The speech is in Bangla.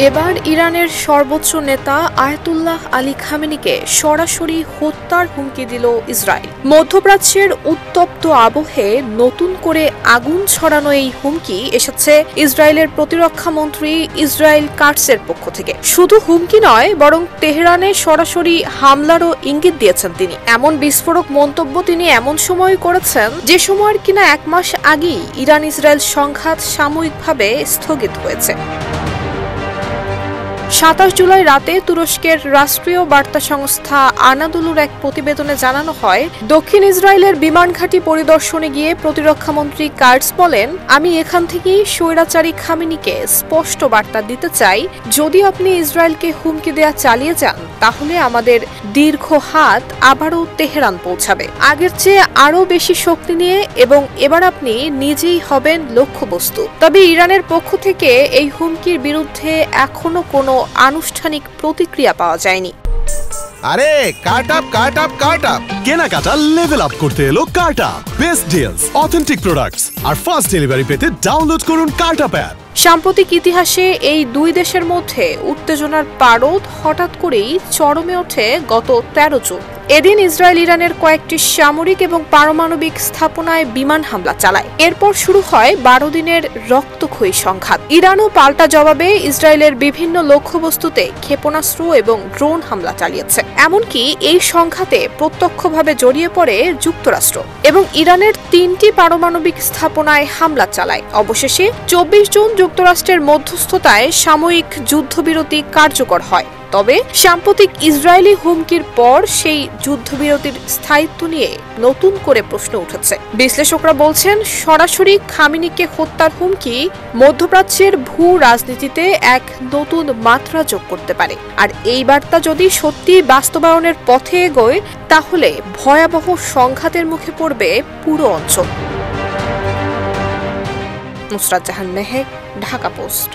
এবার ইরানের সর্বোচ্চ নেতা আয়াতুল্লাহ আলী খামেনিকে সরাসরি হত্যার হুমকি দিল ইসরায়েল। মধ্যপ্রাচ্যের উত্তপ্ত আবহে নতুন করে আগুন ছড়ানো এই হুমকি এসেছে ইসরায়েলের প্রতিরক্ষা মন্ত্রী ইসরায়েল কাটসের পক্ষ থেকে। শুধু হুমকি নয়, বরং তেহরানে সরাসরি হামলারও ইঙ্গিত দিয়েছেন তিনি। এমন বিস্ফোরক মন্তব্য তিনি এমন সময় করেছেন যে সময়ের কিনা 1 মাস আগেই ইরান ইসরায়েল সংঘাত সাময়িকভাবে স্থগিত হয়েছে। 27 জুলাই রাতে তুরস্কের রাষ্ট্রীয় বার্তা সংস্থা আনাদুলুর এক প্রতিবেদনে জানানো হয়, দক্ষিণ ইসরায়েলের বিমান ঘাঁটি পরিদর্শনে গিয়ে প্রতিরক্ষামন্ত্রী কাটস বলেন, আমি এখান থেকেই স্বৈরাচারী খামেনিকে স্পষ্ট বার্তা দিতে চাই, যদি আপনি ইসরায়েলকে হুমকি দেয়া চালিয়ে যান তাহলে আমাদের দীর্ঘ হাত আবারও তেহরান পৌঁছাবে, আগের চেয়ে আরও বেশি শক্তি নিয়ে, এবং এবার আপনি নিজেই হবেন লক্ষ্যবস্তু। তবে ইরানের পক্ষ থেকে এই হুমকির বিরুদ্ধে এখনো কোনো আনুষ্ঠানিক প্রতিক্রিয়া পাওয়া যায়নি। আরে কাট আপ কেনাকাটা লেভেল আপ করতে এলো কাট আপ। বেস্ট ডিলস, অথেন্টিক প্রোডাক্টস আর ফাস্ট ডেলিভারি পেতে ডাউনলোড করুন কাট আপ অ্যাপ। সাম্প্রতিক ইতিহাসে এই দুই দেশের মধ্যে উত্তেজনার পারদ হঠাৎ করেই চরমে ওঠে গত 13 জুন। এদিন ইসরায়েল ইরানের কয়েকটি সামরিক এবং পারমাণবিক স্থাপনায় বিমান হামলা চালায়। এরপর শুরু হয় 12 দিনের রক্তক্ষয়ী সংঘাত। ইরানও পাল্টা জবাবে ইসরায়েলের বিভিন্ন লক্ষ্যবস্তুতে ক্ষেপণাস্ত্র এবং ড্রোন হামলা চালিয়েছে। এমনকি এই সংঘাতে প্রত্যক্ষভাবে জড়িয়ে পড়ে যুক্তরাষ্ট্র এবং ইরানের 3টি পারমাণবিক স্থাপনায় হামলা চালায়। অবশেষে 24 জুন যুক্তরাষ্ট্রের মধ্যস্থতায় সাময়িক যুদ্ধবিরতি কার্যকর হয়। তবে সাম্প্রতিক ইসরায়েলি হুমকির পর সেই যুদ্ধবিরতির স্থায়িত্ব নিয়ে নতুন করে প্রশ্ন উঠেছে। বিশ্লেষকরা বলছেন, সরাসরি খামেনিকে হত্যার হুমকি মধ্যপ্রাচ্যের ভূ রাজনীতিতে এক নতুন মাত্রা যোগ করতে পারে। আর এই বার্তা যদি সত্যি বাস্তবায়নের পথে এগোয়, তাহলে ভয়াবহ সংঘাতের মুখে পড়বে পুরো অঞ্চল। নুসরাত জাহান মেহেক, ঢাকা পোস্ট।